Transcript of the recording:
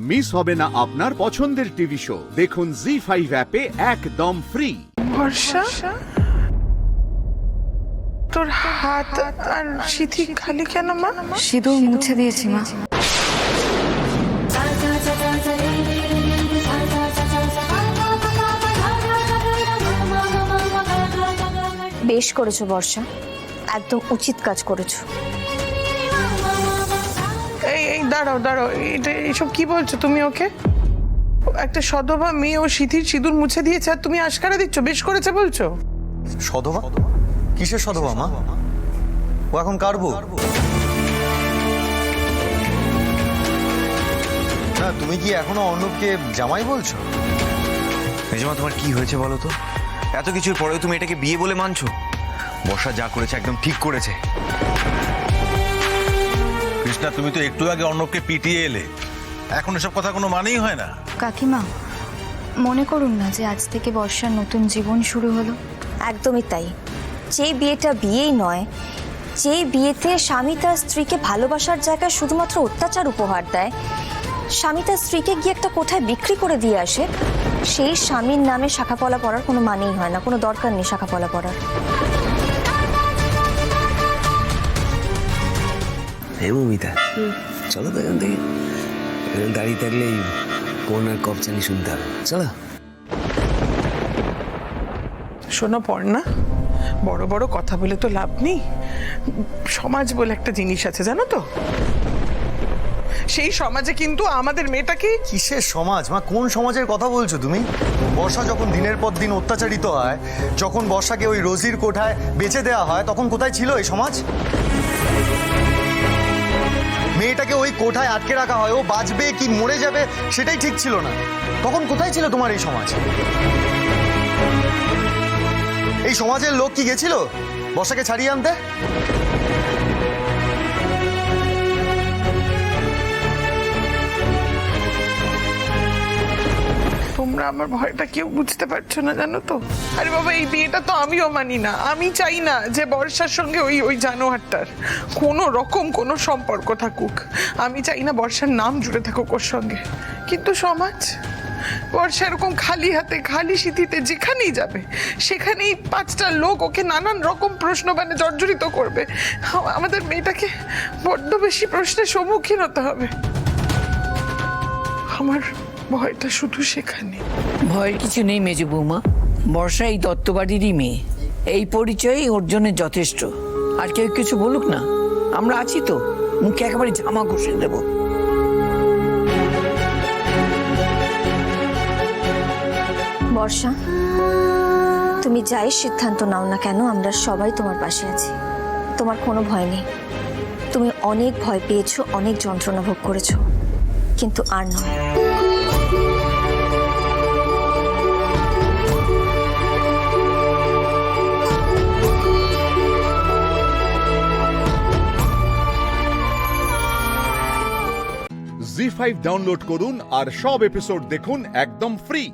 Miss হবে না আপনার পছন্দের টিভি শো। দেখুন জি5 অ্যাপে একদম ফ্রি। বর্ষা, তোর হাত আর সিথি খালি কেন মা? সিঁদুর মুছে দিয়েছি মা। বেশ করেছো বর্ষা, একদম উচিত কাজ করেছো। এই দাঁড়াও দাঁড়াও, এটা এইসব কি বলছো তুমি ওকে? একটা সধবা মেয়ে ও সিথির সিঁদুর মুছে দিয়েছে আর তুমি আশকারা দিচ্ছ বেশ করেছে বলছো? সধবা? কিসের সধবা মা? ও এখন কার বউ? না, তুমি কি এখনো অর্ণবকে জামাই বলছো? মেজমা, তোমার কি হয়েছে বলো তো? এত কিছুর পরেও তুমি এটাকে বিয়ে বলে মানছো? বর্ষা যা করেছে একদম ঠিক করেছে। কৃষ্ণা, তুমি তো একটু আগে অর্ণবকে পিটিয়ে এলে, এখন এসব কথা কোনো মানেই হয় না। কাকিমা, মনে করুন না যে আজ থেকে বর্ষার নতুন জীবন শুরু হলো। একদমই তাই। যে বিয়েটা বিয়েই নয়, যে বিয়েতে স্বামী তার স্ত্রীকে ভালোবাসার জায়গায় শুধুমাত্র অত্যাচার উপহার দেয়, স্বামী তার স্ত্রীকে গিয়ে একটা কোঠায় বিক্রি করে দিয়ে আসে, সেই স্বামীর নামে শাখাপলা পড়ার কোনো মানেই হয় না, কোনো দরকার নেই শাখাপলা পড়ার। হ্যাঁ মমিতা, চলো তো এখান থেকে। এখানে দাঁড়িয়ে থাকলে কোন আর কপচানি শুনতে হবে। চলো। শোনো পর্ণা, বড় বড় কথা বলে তো লাভ নেই। সমাজ বলে একটা জিনিস আছে জানো তো, সেই সমাজে কিন্তু আমাদের মেয়েটাকে। কিসের সমাজ মা? কোন সমাজের কথা বলছো তুমি? বর্ষা যখন দিনের পর দিন অত্যাচারিত হয়, যখন বর্ষাকে ওই রোজির কোঠায় বেচে দেওয়া হয়, তখন কোথায় ছিল এই সমাজ? মেয়েটাকে ওই কোঠায় আটকে রাখা হয়, ও বাঁচবে কি মরে যাবে সেটাই ঠিক ছিল না। তখন কোথায় ছিল তোমার এই সমাজ? এই সমাজের লোক কি গেছিল বর্ষাকে ছাড়িয়ে আনতে? তোমরা আমার ভয়টা কেউ বুঝতে পারছো না জানো তো। আরে বাবা, এই বিয়েটা তো আমিও মানি না। আমি চাই না যে বর্ষার সঙ্গে ওই জানোয়ারটার কোনো রকম কোনো সম্পর্ক থাকুক। আমি চাই না বর্ষার নাম জুড়ে থাকুক ওর সঙ্গে। কিন্তু সমাজ, বর্ষা এরকম খালি হাতে খালি সিথিতে যেখানেই যাবে সেখানেই পাঁচটা লোক ওকে নানান রকম প্রশ্ন বানে জর্জরিত করবে। আমাদের মেয়েটাকে বড্ড বেশি প্রশ্নের সম্মুখীন হতে হবে। আমার ভয়টা শুধু সেখানে। ভয়ের কিছু নেই মেজো বৌমা। বর্ষা এই দত্তবাড়িরই মেয়ে, এই পরিচয়ই ওর জন্য যথেষ্ট। আর কেউ কিছু বলুক না, আমরা আছি তো, মুখে একেবারে জামা ঘষে দেব। বর্ষা, তুমি যাই সিদ্ধান্ত নাও না কেন, আমরা সবাই তোমার পাশে আছি। তোমার কোনো ভয় নেই। তুমি অনেক ভয় পেয়েছো, অনেক যন্ত্রণা ভোগ করেছো, কিন্তু আর নয়। জি5 ডাউনলোড করুন আর সব এপিসোড দেখুন একদম ফ্রি।